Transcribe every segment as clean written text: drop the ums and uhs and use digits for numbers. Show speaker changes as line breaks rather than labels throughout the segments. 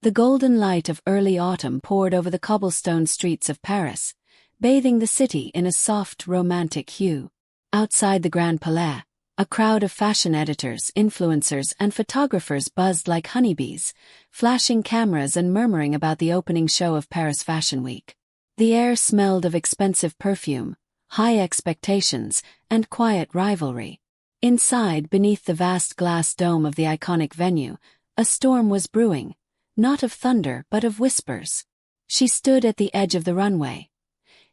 The golden light of early autumn poured over the cobblestone streets of Paris, bathing the city in a soft, romantic hue. Outside the Grand Palais, a crowd of fashion editors, influencers, and photographers buzzed like honeybees, flashing cameras and murmuring about the opening show of Paris Fashion Week. The air smelled of expensive perfume, high expectations, and quiet rivalry. Inside, beneath the vast glass dome of the iconic venue, a storm was brewing, not of thunder but of whispers. She stood at the edge of the runway,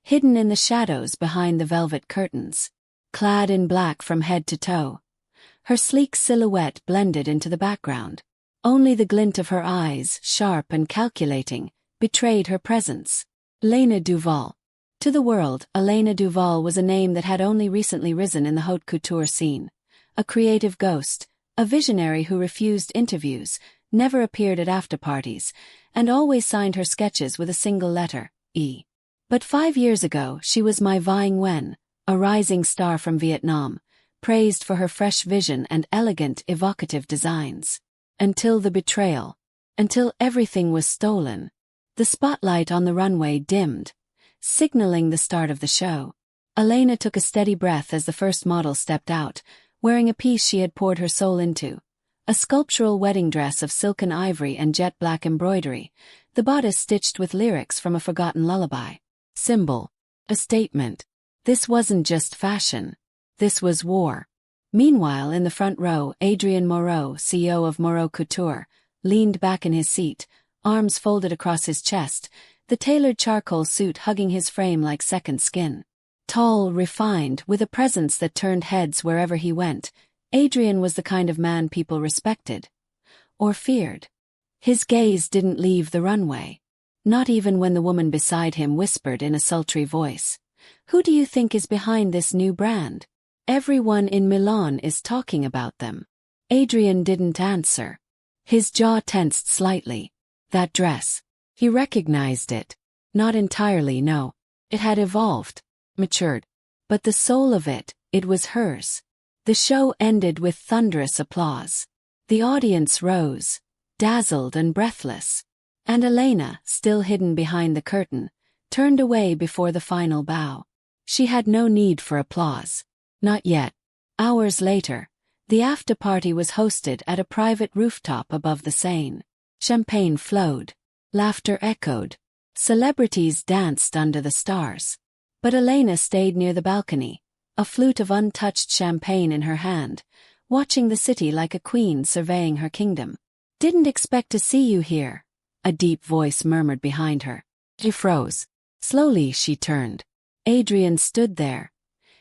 hidden in the shadows behind the velvet curtains. Clad in black from head to toe, her sleek silhouette blended into the background. Only the glint of her eyes, sharp and calculating, betrayed her presence. Elena Vy. To the world, Elena Vy was a name that had only recently risen in the haute couture scene. A creative ghost, a visionary who refused interviews, never appeared at after-parties, and always signed her sketches with a single letter, E. But 5 years ago she was Mai Vy Nguyen, a rising star from Vietnam, praised for her fresh vision and elegant, evocative designs. Until the betrayal. Until everything was stolen. The spotlight on the runway dimmed, signaling the start of the show. Elena took a steady breath as the first model stepped out, wearing a piece she had poured her soul into. A sculptural wedding dress of silken ivory and jet-black embroidery, the bodice stitched with lyrics from a forgotten lullaby. Symbol. A statement. This wasn't just fashion. This was war. Meanwhile, in the front row, Adrian Moreau, CEO of Moreau Couture, leaned back in his seat, arms folded across his chest, the tailored charcoal suit hugging his frame like second skin. Tall, refined, with a presence that turned heads wherever he went, Adrian was the kind of man people respected. Or feared. His gaze didn't leave the runway. Not even when the woman beside him whispered in a sultry voice, "Who do you think is behind this new brand? Everyone in Milan is talking about them." Adrian didn't answer. His jaw tensed slightly. That dress. He recognized it. Not entirely, no. It had evolved, matured. But the soul of it, it was hers. The show ended with thunderous applause. The audience rose, dazzled and breathless. And Elena, still hidden behind the curtain, turned away before the final bow. She had no need for applause. Not yet. Hours later, the after-party was hosted at a private rooftop above the Seine. Champagne flowed. Laughter echoed. Celebrities danced under the stars. But Elena stayed near the balcony, a flute of untouched champagne in her hand, watching the city like a queen surveying her kingdom. "Didn't expect to see you here," a deep voice murmured behind her. She froze. Slowly she turned. Adrian stood there,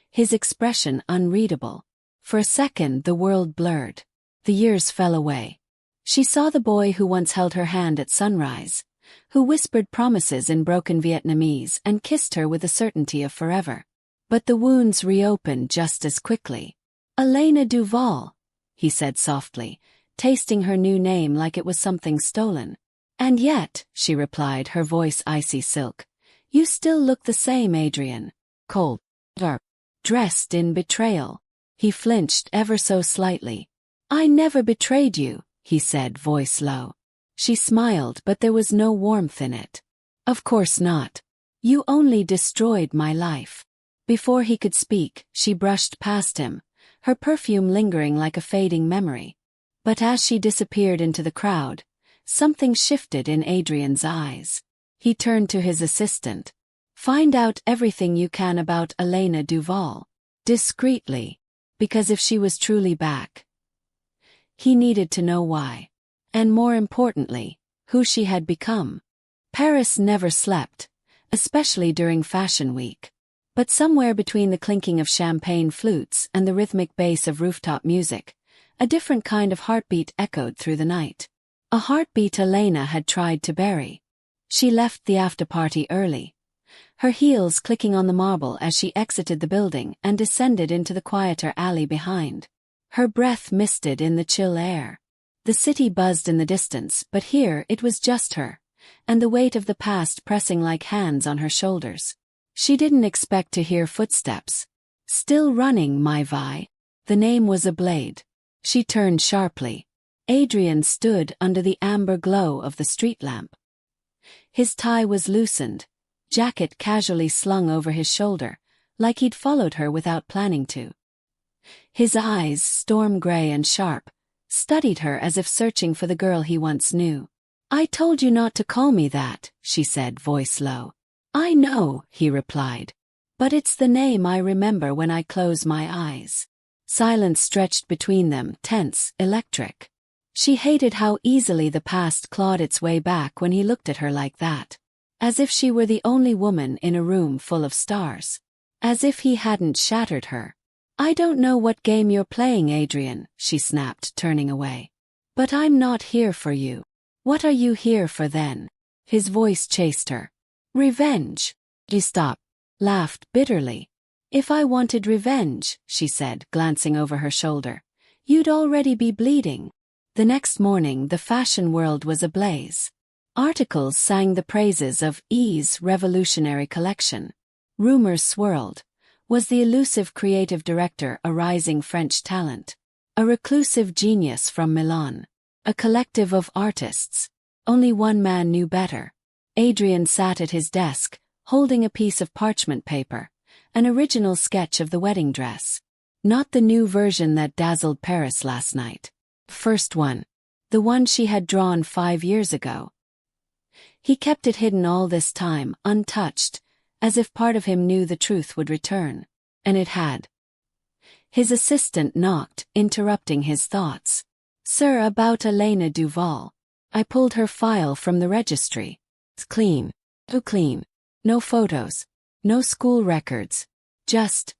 his expression unreadable. For a second the world blurred. The years fell away. She saw the boy who once held her hand at sunrise, who whispered promises in broken Vietnamese and kissed her with the certainty of forever. But the wounds reopened just as quickly. "Elena Vy," he said softly, tasting her new name like it was something stolen. "And yet," she replied, her voice icy silk, "you still look the same, Adrian. Cold, dark, dressed in betrayal." He flinched ever so slightly. "I never betrayed you," he said, voice low. She smiled, but there was no warmth in it. "Of course not. You only destroyed my life." Before he could speak, she brushed past him, her perfume lingering like a fading memory. But as she disappeared into the crowd, something shifted in Adrian's eyes. He turned to his assistant. "Find out everything you can about Elena Vy. Discreetly. Because if she was truly back, he needed to know why. And more importantly, who she had become." Paris never slept, especially during Fashion Week. But somewhere between the clinking of champagne flutes and the rhythmic bass of rooftop music, a different kind of heartbeat echoed through the night. A heartbeat Elena had tried to bury. She left the after-party early, her heels clicking on the marble as she exited the building and descended into the quieter alley behind. Her breath misted in the chill air. The city buzzed in the distance, but here it was just her, and the weight of the past pressing like hands on her shoulders. She didn't expect to hear footsteps. "Still running, Mai Vy?" The name was a blade. She turned sharply. Adrian stood under the amber glow of the street lamp. His tie was loosened, jacket casually slung over his shoulder, like he'd followed her without planning to. His eyes, storm gray and sharp, studied her as if searching for the girl he once knew. "I told you not to call me that," she said, voice low. "I know," he replied. "But it's the name I remember when I close my eyes." Silence stretched between them, tense, electric. She hated how easily the past clawed its way back when he looked at her like that. As if she were the only woman in a room full of stars. As if he hadn't shattered her. "I don't know what game you're playing, Adrian," she snapped, turning away. "But I'm not here for you. What are you here for then?" His voice chased her. "Revenge." She stopped, laughed bitterly. "If I wanted revenge," she said, glancing over her shoulder, "you'd already be bleeding." The next morning the fashion world was ablaze. Articles sang the praises of E's revolutionary collection. Rumors swirled. Was the elusive creative director a rising French talent? A reclusive genius from Milan? A collective of artists? Only one man knew better. Adrian sat at his desk, holding a piece of parchment paper, an original sketch of the wedding dress. Not the new version that dazzled Paris last night. First one. The one she had drawn 5 years ago. He kept it hidden all this time, untouched, as if part of him knew the truth would return. And it had. His assistant knocked, interrupting his thoughts. "Sir, about Elena Duval. I pulled her file from the registry. It's clean. Too clean. No photos. No school records. Just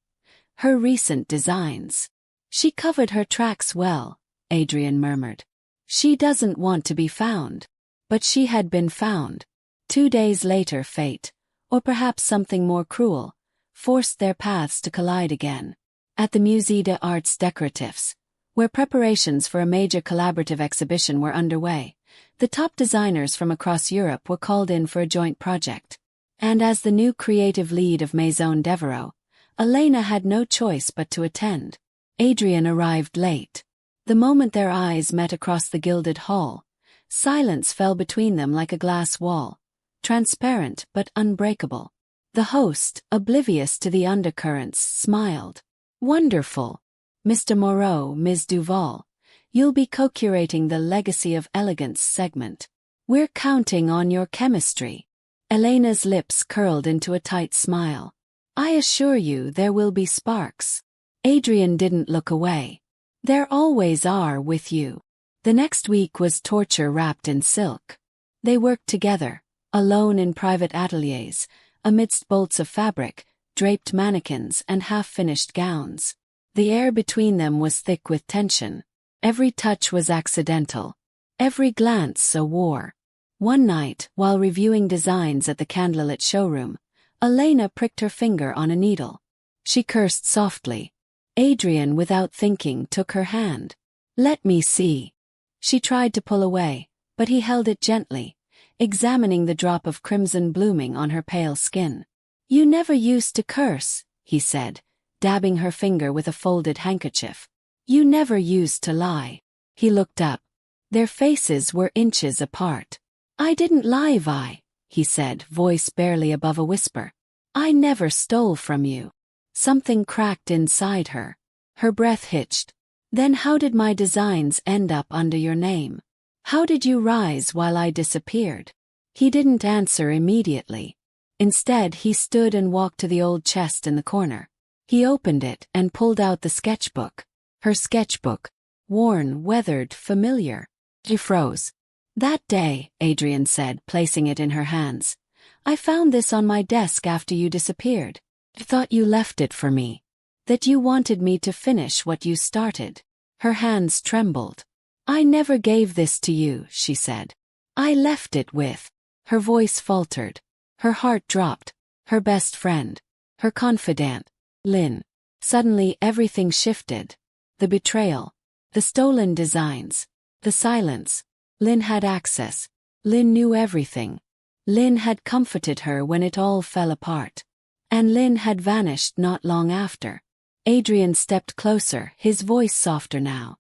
her recent designs." "She covered her tracks well," Adrian murmured. "She doesn't want to be found." But she had been found. 2 days later fate, or perhaps something more cruel, forced their paths to collide again. At the Musée des Arts Décoratifs, where preparations for a major collaborative exhibition were underway, the top designers from across Europe were called in for a joint project. And as the new creative lead of Maison Noire, Elena had no choice but to attend. Adrian arrived late. The moment their eyes met across the gilded hall, silence fell between them like a glass wall, transparent but unbreakable. The host, oblivious to the undercurrents, smiled. "Wonderful. Mr. Moreau, Ms. Duval, you'll be co-curating the Legacy of Elegance segment. We're counting on your chemistry." Elena's lips curled into a tight smile. "I assure you there will be sparks." Adrian didn't look away. "There always are with you." The next week was torture wrapped in silk. They worked together, alone in private ateliers, amidst bolts of fabric, draped mannequins and half-finished gowns. The air between them was thick with tension. Every touch was accidental. Every glance a war. One night, while reviewing designs at the candlelit showroom, Elena pricked her finger on a needle. She cursed softly. Adrian, without thinking, took her hand. "Let me see." She tried to pull away, but he held it gently, examining the drop of crimson blooming on her pale skin. "You never used to curse," he said, dabbing her finger with a folded handkerchief. "You never used to lie." He looked up. Their faces were inches apart. "I didn't lie, Vi," he said, voice barely above a whisper. "I never stole from you." Something cracked inside her. Her breath hitched. "Then how did my designs end up under your name? How did you rise while I disappeared?" He didn't answer immediately. Instead, he stood and walked to the old chest in the corner. He opened it and pulled out the sketchbook. Her sketchbook. Worn, weathered, familiar. She froze. "That day," Adrian said, placing it in her hands, "I found this on my desk after you disappeared. I thought you left it for me. That you wanted me to finish what you started." Her hands trembled. "I never gave this to you," she said. "I left it with." Her voice faltered. Her heart dropped. Her best friend. Her confidant. Lynn. Suddenly everything shifted. The betrayal. The stolen designs. The silence. Lynn had access. Lynn knew everything. Lynn had comforted her when it all fell apart. And Lynn had vanished not long after. Adrian stepped closer, his voice softer now.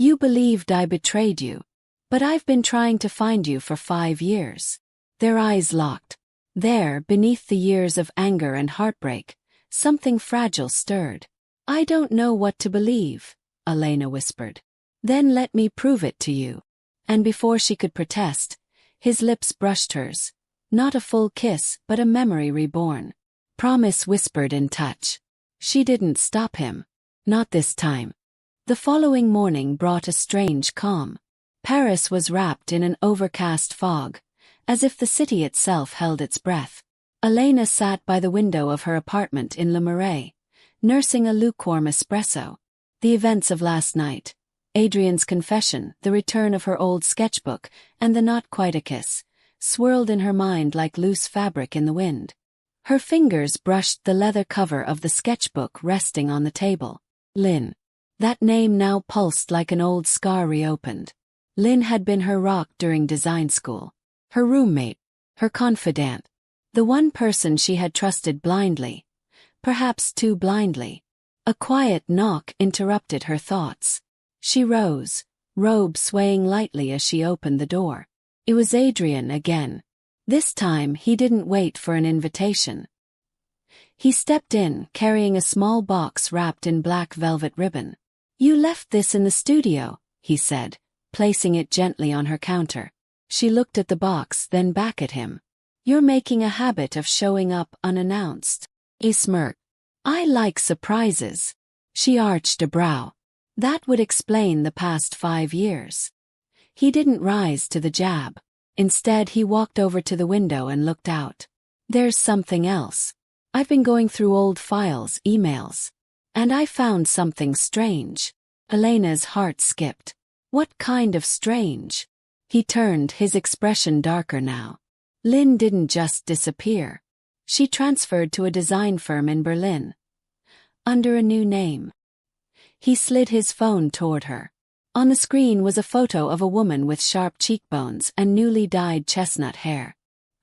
You believed I betrayed you. But I've been trying to find you for 5 years. Their eyes locked. There, beneath the years of anger and heartbreak, something fragile stirred. I don't know what to believe, Elena whispered. Then let me prove it to you. And before she could protest, his lips brushed hers. Not a full kiss, but a memory reborn. Promise whispered in touch. She didn't stop him. Not this time. The following morning brought a strange calm. Paris was wrapped in an overcast fog, as if the city itself held its breath. Elena sat by the window of her apartment in Le Marais, nursing a lukewarm espresso. The events of last night, Adrian's confession, the return of her old sketchbook, and the not quite a kiss, swirled in her mind like loose fabric in the wind. Her fingers brushed the leather cover of the sketchbook resting on the table. Lynn. That name now pulsed like an old scar reopened. Lynn had been her rock during design school. Her roommate. Her confidant. The one person she had trusted blindly. Perhaps too blindly. A quiet knock interrupted her thoughts. She rose, robe swaying lightly as she opened the door. It was Adrian again. This time he didn't wait for an invitation. He stepped in, carrying a small box wrapped in black velvet ribbon. You left this in the studio, he said, placing it gently on her counter. She looked at the box, then back at him. You're making a habit of showing up unannounced. He smirked. I like surprises. She arched a brow. That would explain the past 5 years. He didn't rise to the jab. Instead, he walked over to the window and looked out. There's something else. I've been going through old files, emails. And I found something strange. Elena's heart skipped. What kind of strange? He turned, his expression darker now. Lynn didn't just disappear. She transferred to a design firm in Berlin. Under a new name. He slid his phone toward her. On the screen was a photo of a woman with sharp cheekbones and newly dyed chestnut hair.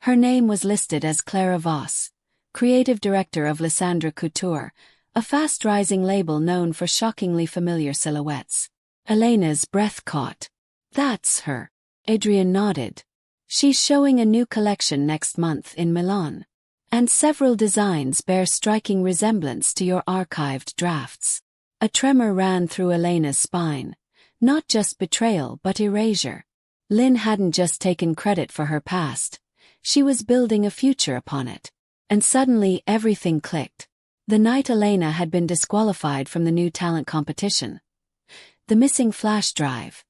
Her name was listed as Clara Voss, creative director of Lysandre Couture, a fast-rising label known for shockingly familiar silhouettes. Elena's breath caught. That's her. Adrian nodded. She's showing a new collection next month in Milan. And several designs bear striking resemblance to your archived drafts. A tremor ran through Elena's spine. Not just betrayal but erasure. Lynn hadn't just taken credit for her past. She was building a future upon it. And suddenly everything clicked. The night Elena had been disqualified from the new talent competition. The missing flash drive.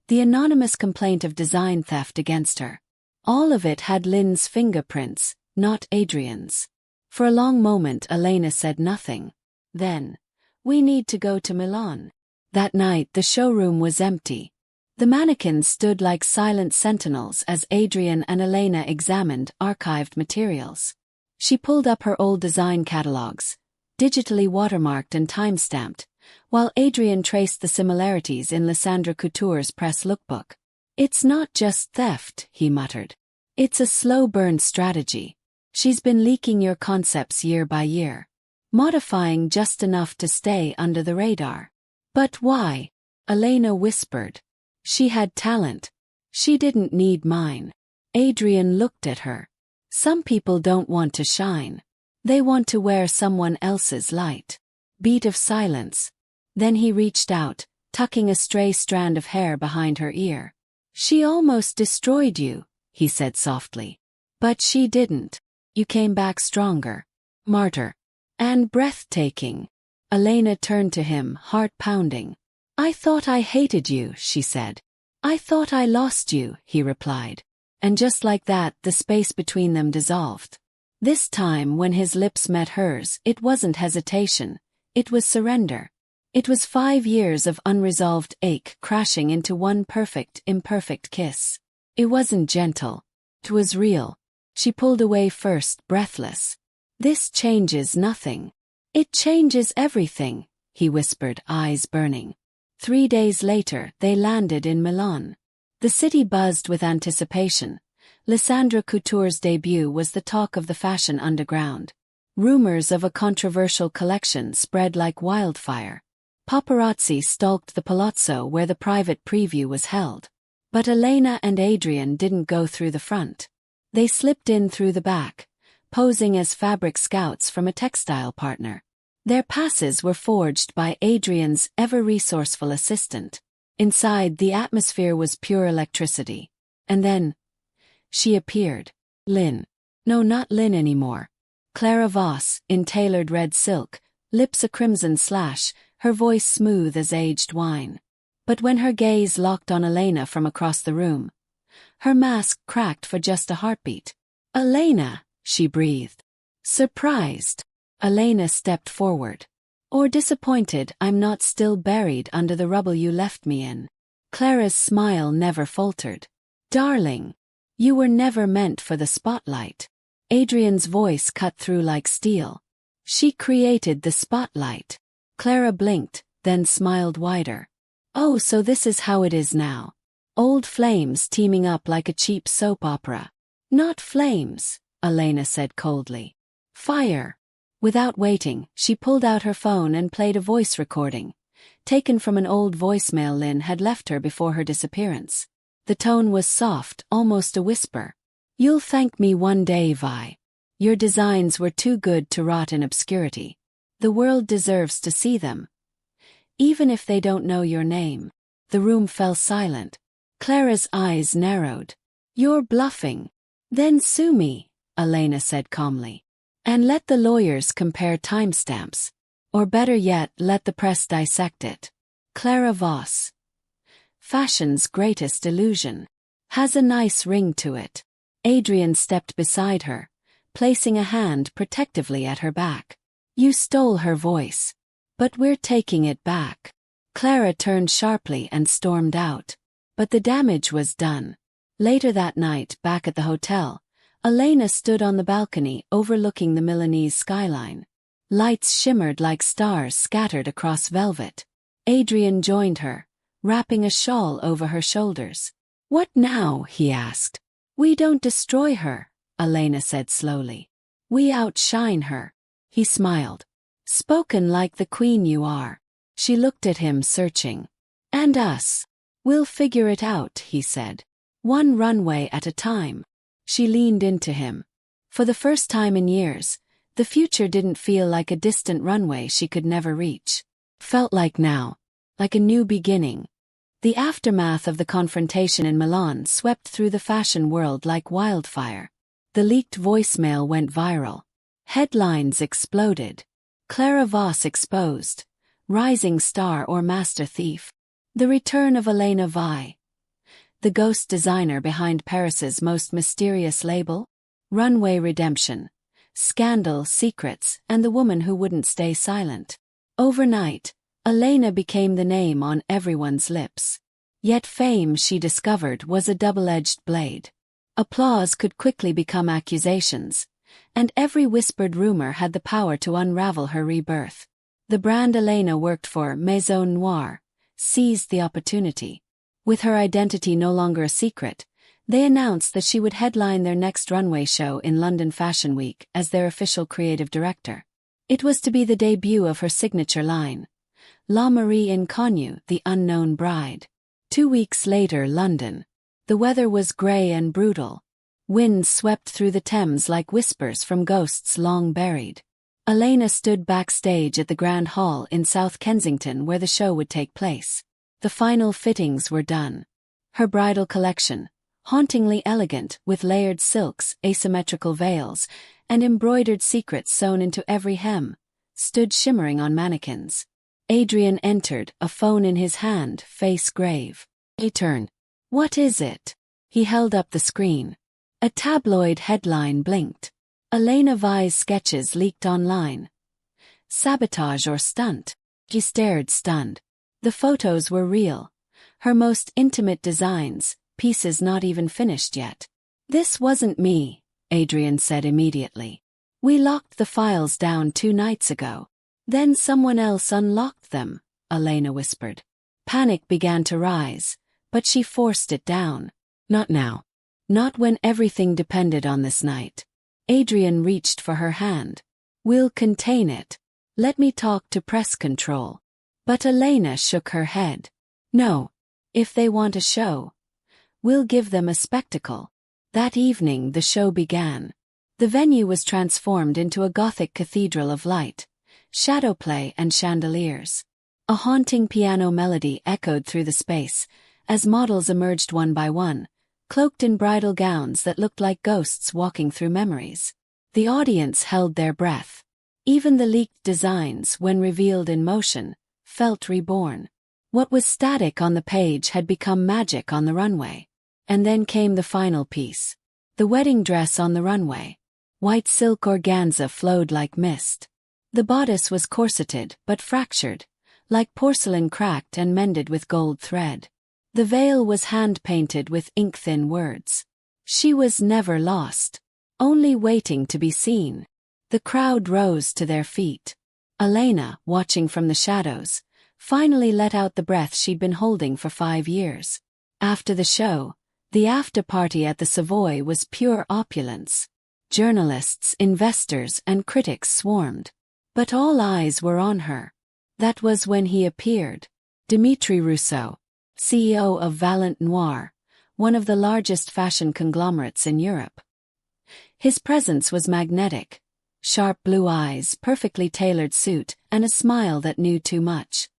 The anonymous complaint of design theft against her. All of it had Lynn's fingerprints, not Adrian's. For a long moment Elena said nothing. Then, we need to go to Milan. That night the showroom was empty. The mannequins stood like silent sentinels as Adrian and Elena examined archived materials. She pulled up her old design catalogs, digitally watermarked and time-stamped, while Adrian traced the similarities in Lysandre Couture's press lookbook. It's not just theft, he muttered. It's a slow-burn strategy. She's been leaking your concepts year by year, modifying just enough to stay under the radar. But why? Elena whispered. She had talent. She didn't need mine. Adrian looked at her. Some people don't want to shine. They want to wear someone else's light. Beat of silence. Then he reached out, tucking a stray strand of hair behind her ear. She almost destroyed you, he said softly. But she didn't. You came back stronger. Martyr. And breathtaking. Elena turned to him, heart pounding. I thought I hated you, she said. I thought I lost you, he replied. And just like that, the space between them dissolved. This time, when his lips met hers, it wasn't hesitation. It was surrender. It was 5 years of unresolved ache crashing into one perfect, imperfect kiss. It wasn't gentle. It was real. She pulled away first, breathless. This changes nothing. It changes everything, he whispered, eyes burning. 3 days later, they landed in Milan. The city buzzed with anticipation. Lysandre Couture's debut was the talk of the fashion underground. Rumors of a controversial collection spread like wildfire. Paparazzi stalked the palazzo where the private preview was held. But Elena and Adrian didn't go through the front. They slipped in through the back, posing as fabric scouts from a textile partner. Their passes were forged by Adrian's ever-resourceful assistant. Inside, the atmosphere was pure electricity. And then, she appeared. Lynn. No, not Lynn anymore. Clara Voss, in tailored red silk, lips a crimson slash, her voice smooth as aged wine. But when her gaze locked on Elena from across the room, her mask cracked for just a heartbeat. "Elena," she breathed. Surprised, Elena stepped forward. "Or disappointed I'm not still buried under the rubble you left me in." Clara's smile never faltered. "Darling, you were never meant for the spotlight." Adrian's voice cut through like steel. "She created the spotlight." Clara blinked, then smiled wider. "Oh, so this is how it is now. Old flames teaming up like a cheap soap opera." "Not flames," Elena said coldly. "Fire." Without waiting, she pulled out her phone and played a voice recording, taken from an old voicemail Lynn had left her before her disappearance. The tone was soft, almost a whisper. "You'll thank me one day, Vi. Your designs were too good to rot in obscurity. The world deserves to see them. Even if they don't know your name." The room fell silent. Clara's eyes narrowed. "You're bluffing." "Then sue me," Elena said calmly. "And let the lawyers compare timestamps. Or better yet, let the press dissect it." Clara Voss. Fashion's greatest illusion. Has a nice ring to it. Adrian stepped beside her, placing a hand protectively at her back. "You stole her voice. But we're taking it back." Clara turned sharply and stormed out. But the damage was done. Later that night, back at the hotel, Elena stood on the balcony overlooking the Milanese skyline. Lights shimmered like stars scattered across velvet. Adrian joined her, wrapping a shawl over her shoulders. "What now?" he asked. "We don't destroy her," Elena said slowly. "We outshine her." He smiled. "Spoken like the queen you are." She looked at him searching. "And us? We'll figure it out," he said. "One runway at a time." She leaned into him. For the first time in years, the future didn't feel like a distant runway she could never reach. Felt like now. Like a new beginning. The aftermath of the confrontation in Milan swept through the fashion world like wildfire. The leaked voicemail went viral. Headlines exploded. Clara Voss exposed. Rising star or master thief. The return of Elena Vy. The ghost designer behind Paris's most mysterious label. Runway redemption. Scandal, secrets, and the woman who wouldn't stay silent. Overnight, Elena became the name on everyone's lips. Yet fame, she discovered, was a double-edged blade. Applause could quickly become accusations, and every whispered rumor had the power to unravel her rebirth. The brand Elena worked for, Maison Noire, seized the opportunity. With her identity no longer a secret, they announced that she would headline their next runway show in London Fashion Week as their official creative director. It was to be the debut of her signature line, La Marie Inconnue, the unknown bride. 2 weeks later, London. The weather was grey and brutal. Winds swept through the Thames like whispers from ghosts long buried. Elena stood backstage at the Grand Hall in South Kensington where the show would take place. The final fittings were done. Her bridal collection, hauntingly elegant with layered silks, asymmetrical veils, and embroidered secrets sewn into every hem, stood shimmering on mannequins. Adrian entered, a phone in his hand, face grave. He turned. "What is it?" He held up the screen. A tabloid headline blinked. Elena Vy's sketches leaked online. Sabotage or stunt? He stared, stunned. The photos were real. Her most intimate designs, pieces not even finished yet. "This wasn't me," Adrian said immediately. "We locked the files down 2 nights ago." "Then someone else unlocked them," Elena whispered. Panic began to rise, but she forced it down. "Not now. Not when everything depended on this night." Adrian reached for her hand. "We'll contain it. Let me talk to press control." But Elena shook her head. No. If they want a show, we'll give them a spectacle. That evening the show began. The venue was transformed into a Gothic cathedral of light, shadow play and chandeliers. A haunting piano melody echoed through the space, as models emerged one by one, cloaked in bridal gowns that looked like ghosts walking through memories. The audience held their breath. Even the leaked designs, when revealed in motion, felt reborn. What was static on the page had become magic on the runway. And then came the final piece. The wedding dress on the runway. White silk organza flowed like mist. The bodice was corseted but fractured, like porcelain cracked and mended with gold thread. The veil was hand-painted with ink-thin words. She was never lost, only waiting to be seen. The crowd rose to their feet. Elena, watching from the shadows, finally let out the breath she'd been holding for 5 years. After the show, the after-party at the Savoy was pure opulence. Journalists, investors, and critics swarmed. But all eyes were on her. That was when he appeared. Dimitri Rousseau, CEO of Maison Noire, one of the largest fashion conglomerates in Europe. His presence was magnetic. Sharp blue eyes, perfectly tailored suit, and a smile that knew too much.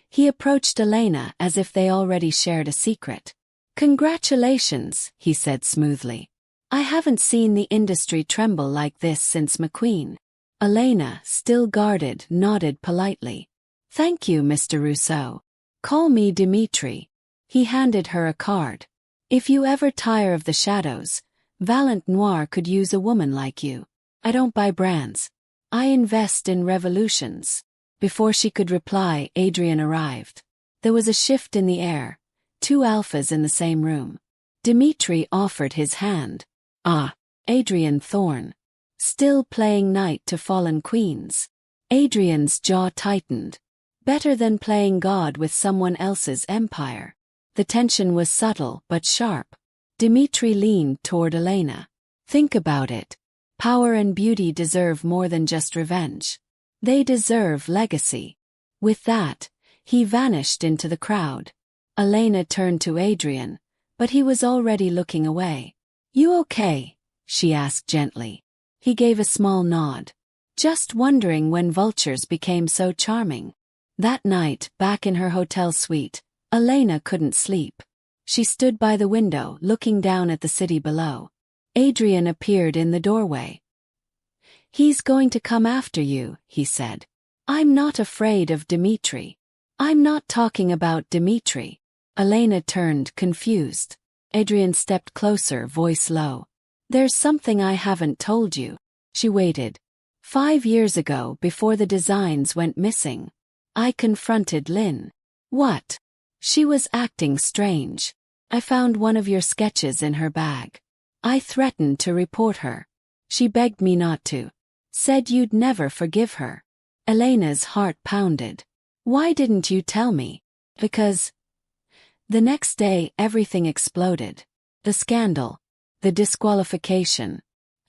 He approached Elena as if they already shared a secret. "Congratulations," he said smoothly. "I haven't seen the industry tremble like this since McQueen." Elena, still guarded, nodded politely. "Thank you, Mr. Rousseau. Call me Dimitri." He handed her a card. "If you ever tire of the shadows, Maison Noire could use a woman like you. I don't buy brands. I invest in revolutions." Before she could reply, Adrian arrived. There was a shift in the air. 2 alphas in the same room. Dimitri offered his hand. "Ah, Adrian Thorne. Still playing knight to fallen queens." Adrian's jaw tightened. Better than playing God with someone else's empire. The tension was subtle but sharp. Dimitri leaned toward Elena. "Think about it. Power and beauty deserve more than just revenge. They deserve legacy." With that, he vanished into the crowd. Elena turned to Adrian, but he was already looking away. "You okay?" she asked gently. He gave a small nod. "Just wondering when vultures became so charming." That night, back in her hotel suite, Elena couldn't sleep. She stood by the window, looking down at the city below. Adrian appeared in the doorway. "He's going to come after you," he said. "I'm not afraid of Dimitri." "I'm not talking about Dimitri." Elena turned, confused. Adrian stepped closer, voice low. "There's something I haven't told you." She waited. 5 years ago, before the designs went missing, I confronted Lynn. "What?" She was acting strange. "I found one of your sketches in her bag. I threatened to report her. She begged me not to. Said you'd never forgive her." Elena's heart pounded. "Why didn't you tell me?" "Because..." The next day everything exploded. The scandal. The disqualification.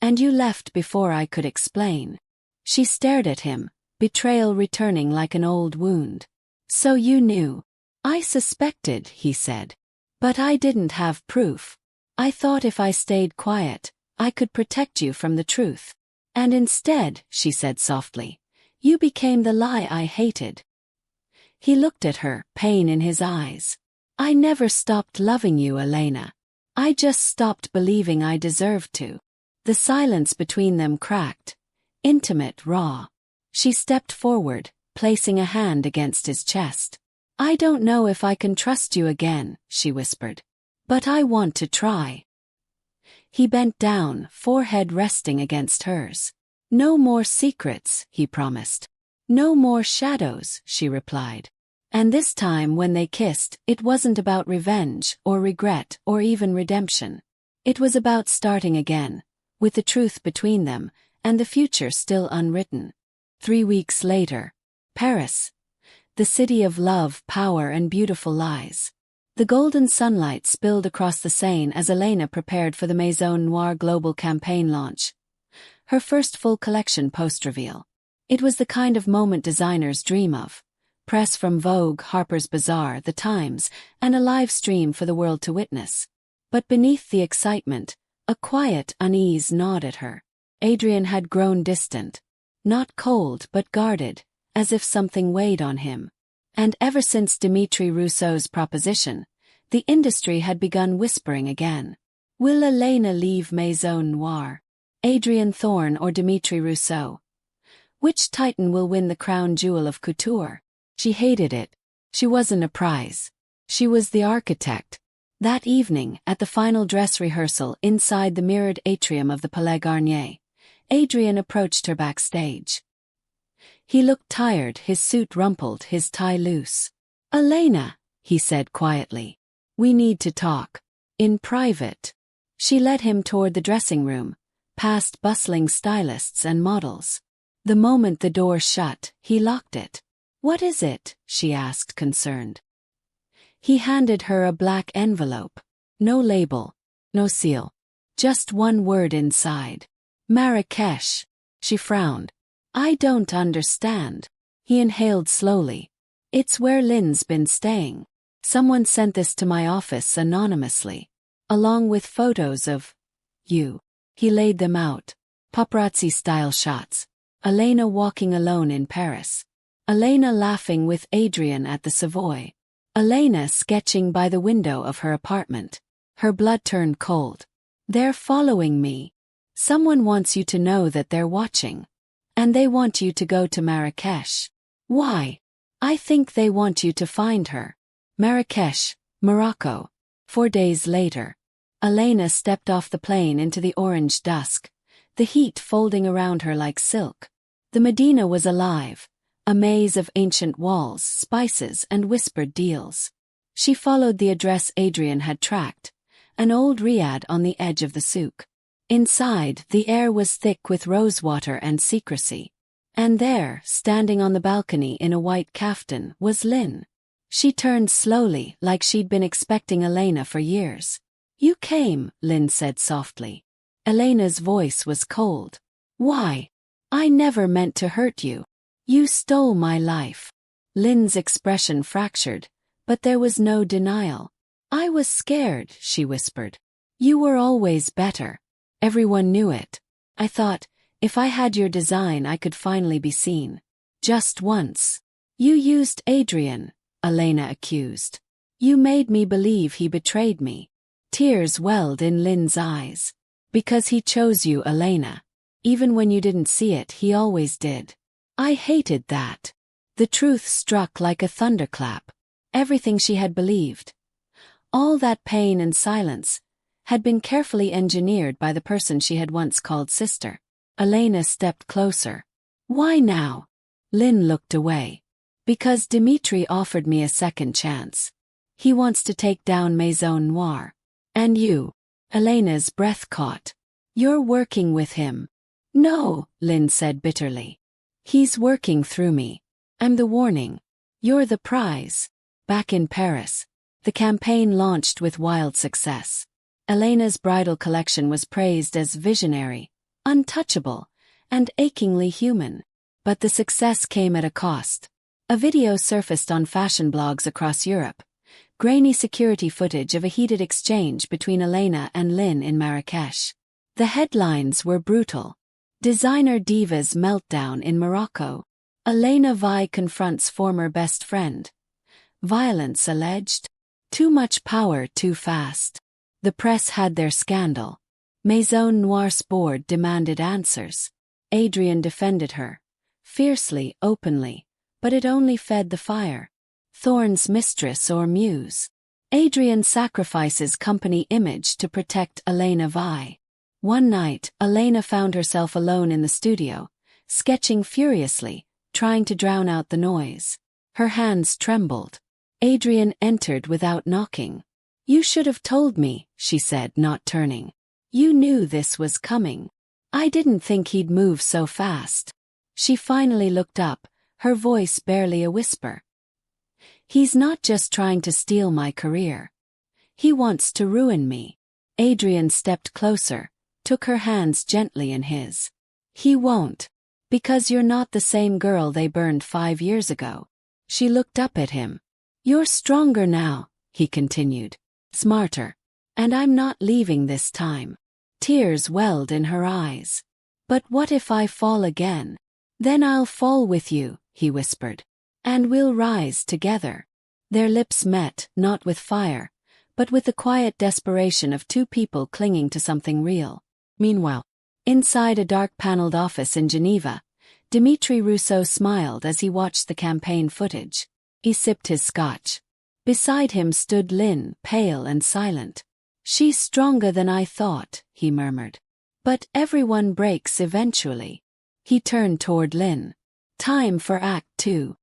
"And you left before I could explain." She stared at him, betrayal returning like an old wound. "So you knew." "I suspected," he said. "But I didn't have proof. I thought if I stayed quiet, I could protect you from the truth. And instead," she said softly, "you became the lie I hated." He looked at her, pain in his eyes. "I never stopped loving you, Elena. I just stopped believing I deserved to." The silence between them cracked. Intimate, raw. She stepped forward, placing a hand against his chest. "I don't know if I can trust you again," she whispered. "But I want to try." He bent down, forehead resting against hers. "No more secrets," he promised. "No more shadows," she replied. And this time when they kissed, it wasn't about revenge, or regret, or even redemption. It was about starting again, with the truth between them, and the future still unwritten. 3 weeks later. Paris. The city of love, power, and beautiful lies. The golden sunlight spilled across the Seine as Elena prepared for the Maison Noire global campaign launch. Her first full collection post-reveal. It was the kind of moment designers dream of. press from Vogue, Harper's Bazaar, The Times, and a live stream for the world to witness. But beneath the excitement, a quiet unease gnawed at her. Adrian had grown distant. Not cold but guarded, as if something weighed on him. And ever since Dimitri Rousseau's proposition, the industry had begun whispering again. Will Elena leave Maison Noire? Adrian Thorne or Dimitri Rousseau? Which titan will win the crown jewel of couture? She hated it. She wasn't a prize. She was the architect. That evening, at the final dress rehearsal inside the mirrored atrium of the Palais Garnier, Adrian approached her backstage. He looked tired, his suit rumpled, his tie loose. "Elena," he said quietly, "we need to talk. In private." She led him toward the dressing room, past bustling stylists and models. The moment the door shut, he locked it. "What is it?" she asked, concerned. He handed her a black envelope. No label, no seal. Just one word inside. Marrakesh. She frowned. "I don't understand." He inhaled slowly. "It's where Lynn's been staying. Someone sent this to my office anonymously. Along with photos of you." He laid them out. Paparazzi-style shots. Elena walking alone in Paris. Elena laughing with Adrian at the Savoy. Elena sketching by the window of her apartment. Her blood turned cold. "They're following me. Someone wants you to know that they're watching. And they want you to go to Marrakesh." "Why?" "I think they want you to find her." Marrakesh, Morocco. 4 days later. Elena stepped off the plane into the orange dusk, the heat folding around her like silk. The Medina was alive, a maze of ancient walls, spices, and whispered deals. She followed the address Adrian had tracked, an old riad on the edge of the souk. Inside, the air was thick with rosewater and secrecy. And there, standing on the balcony in a white kaftan, was Lynn. She turned slowly, like she'd been expecting Elena for years. "You came," Lynn said softly. Elena's voice was cold. "Why? I never meant to hurt you. You stole my life." Lynn's expression fractured, but there was no denial. "I was scared," she whispered. "You were always better. Everyone knew it. I thought, if I had your design I could finally be seen. Just once. You used Adrian," Elena accused. "You made me believe he betrayed me." Tears welled in Lynn's eyes. "Because he chose you, Elena. Even when you didn't see it, he always did." I hated that. The truth struck like a thunderclap. Everything she had believed, all that pain and silence, had been carefully engineered by the person she had once called sister. Elena stepped closer. "Why now?" Lynn looked away. "Because Dimitri offered me a second chance. He wants to take down Maison Noire. And you." Elena's breath caught. "You're working with him." "No," Lynn said bitterly. "He's working through me. I'm the warning. You're the prize." Back in Paris, the campaign launched with wild success. Elena's bridal collection was praised as visionary, untouchable, and achingly human. But the success came at a cost. A video surfaced on fashion blogs across Europe. Grainy security footage of a heated exchange between Elena and Lynn in Marrakesh. The headlines were brutal. Designer diva's meltdown in Morocco. Elena Vy confronts former best friend. Violence alleged. Too much power too fast. The press had their scandal. Maison Noire's board demanded answers. Adrian defended her. Fiercely, openly. But it only fed the fire. Thorne's mistress or muse. Adrian sacrifices company image to protect Elena Vy. One night, Elena found herself alone in the studio, sketching furiously, trying to drown out the noise. Her hands trembled. Adrian entered without knocking. "You should have told me," she said, not turning. "You knew this was coming. I didn't think he'd move so fast." She finally looked up, her voice barely a whisper. "He's not just trying to steal my career. He wants to ruin me." Adrian stepped closer, took her hands gently in his. "He won't. Because you're not the same girl they burned 5 years ago. She looked up at him. "You're stronger now," he continued. "Smarter. And I'm not leaving this time." Tears welled in her eyes. "But what if I fall again?" "Then I'll fall with you," he whispered. "And we'll rise together." Their lips met, not with fire, but with the quiet desperation of two people clinging to something real. Meanwhile, inside a dark-paneled office in Geneva, Dimitri Rousseau smiled as he watched the campaign footage. He sipped his scotch. Beside him stood Lynn, pale and silent. "She's stronger than I thought," he murmured. "But everyone breaks eventually." He turned toward Lynn. "Time for Act 2.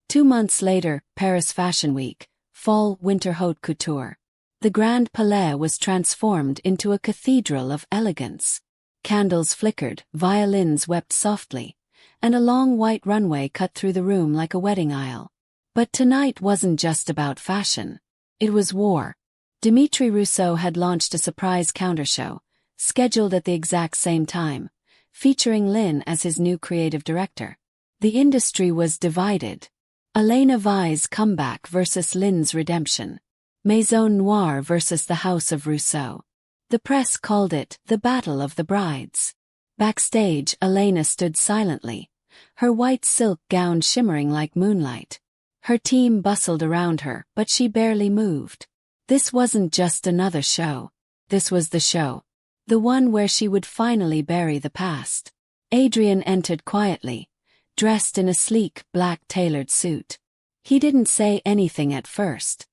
2 months later, Paris Fashion Week, fall-winter haute couture. The Grand Palais was transformed into a cathedral of elegance. Candles flickered, violins wept softly, and a long white runway cut through the room like a wedding aisle. But tonight wasn't just about fashion. It was war. Dimitri Rousseau had launched a surprise countershow, scheduled at the exact same time, featuring Lynn as his new creative director. The industry was divided. Elena Vy's comeback versus Lynn's redemption. Maison Noire versus the House of Rousseau. The press called it the Battle of the Brides. Backstage, Elena stood silently, her white silk gown shimmering like moonlight. Her team bustled around her, but she barely moved. This wasn't just another show. This was the show. The one where she would finally bury the past. Adrian entered quietly, dressed in a sleek, black tailored suit. He didn't say anything at first.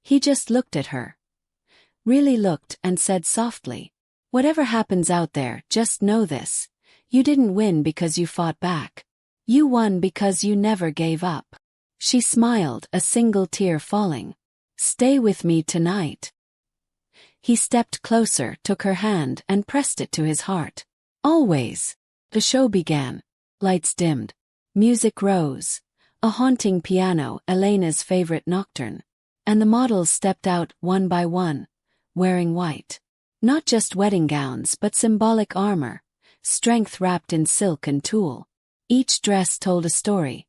He just looked at her. Really looked and said softly, "Whatever happens out there, just know this. You didn't win because you fought back. You won because you never gave up." She smiled, a single tear falling. "Stay with me tonight." He stepped closer, took her hand, and pressed it to his heart. "Always." The show began. Lights dimmed. Music rose. A haunting piano, Elena's favorite nocturne. And the models stepped out one by one, wearing white. Not just wedding gowns but symbolic armor, strength wrapped in silk and tulle. Each dress told a story.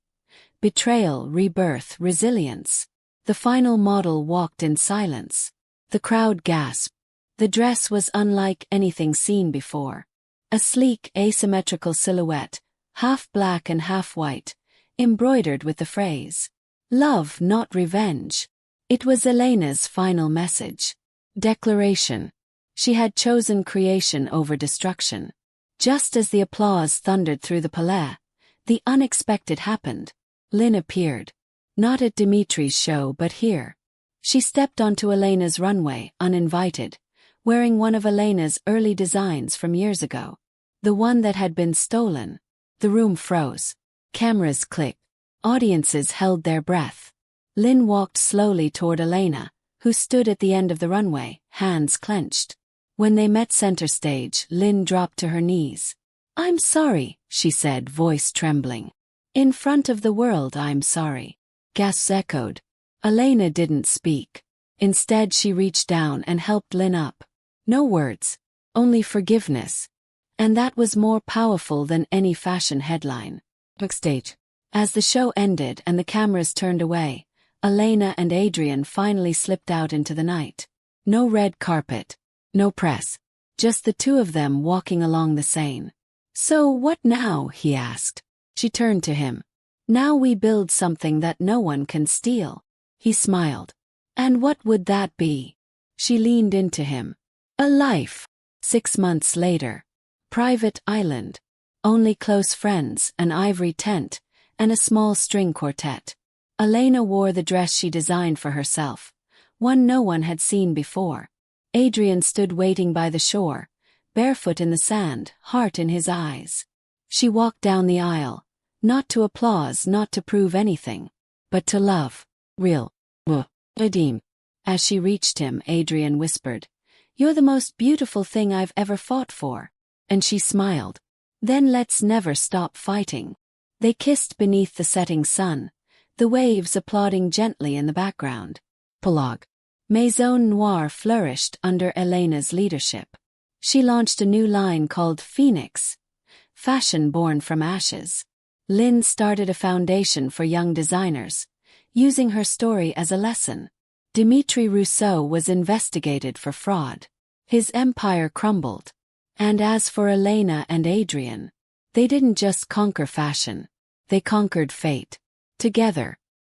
Betrayal, rebirth, resilience. The final model walked in silence. The crowd gasped. The dress was unlike anything seen before. A sleek, asymmetrical silhouette, half black and half white, embroidered with the phrase, "Love, not revenge." It was Elena's final message. Declaration. She had chosen creation over destruction. Just as the applause thundered through the palais, the unexpected happened. Lynn appeared. Not at Dimitri's show but here. She stepped onto Elena's runway, uninvited, wearing one of Elena's early designs from years ago. The one that had been stolen. The room froze. Cameras clicked. Audiences held their breath. Lynn walked slowly toward Elena, who stood at the end of the runway, hands clenched. When they met center stage, Lynn dropped to her knees. "I'm sorry," she said, voice trembling. "In front of the world, I'm sorry." Gasps echoed. Elena didn't speak. Instead, she reached down and helped Lynn up. No words, only forgiveness. And that was more powerful than any fashion headline. Backstage. As the show ended and the cameras turned away, Elena and Adrian finally slipped out into the night. No red carpet. No press. Just the two of them walking along the Seine. "So what now?" he asked. She turned to him. "Now we build something that no one can steal." He smiled. "And what would that be?" She leaned into him. "A life." 6 months later. Private island. Only close friends, an ivory tent, and a small string quartet. Elena wore the dress she designed for herself, one no one had seen before. Adrian stood waiting by the shore, barefoot in the sand, heart in his eyes. She walked down the aisle, not to applause, not to prove anything, but to love. Real. Redeem. As she reached him, Adrian whispered, "You're the most beautiful thing I've ever fought for." And she smiled. "Then let's never stop fighting." They kissed beneath the setting sun, the waves applauding gently in the background. Prologue. Maison Noire flourished under Elena's leadership. She launched a new line called Phoenix, fashion born from ashes. Lynn started a foundation for young designers, using her story as a lesson. Dimitri Rousseau was investigated for fraud. His empire crumbled. And as for Elena and Adrian, they didn't just conquer fashion. They conquered fate. Together,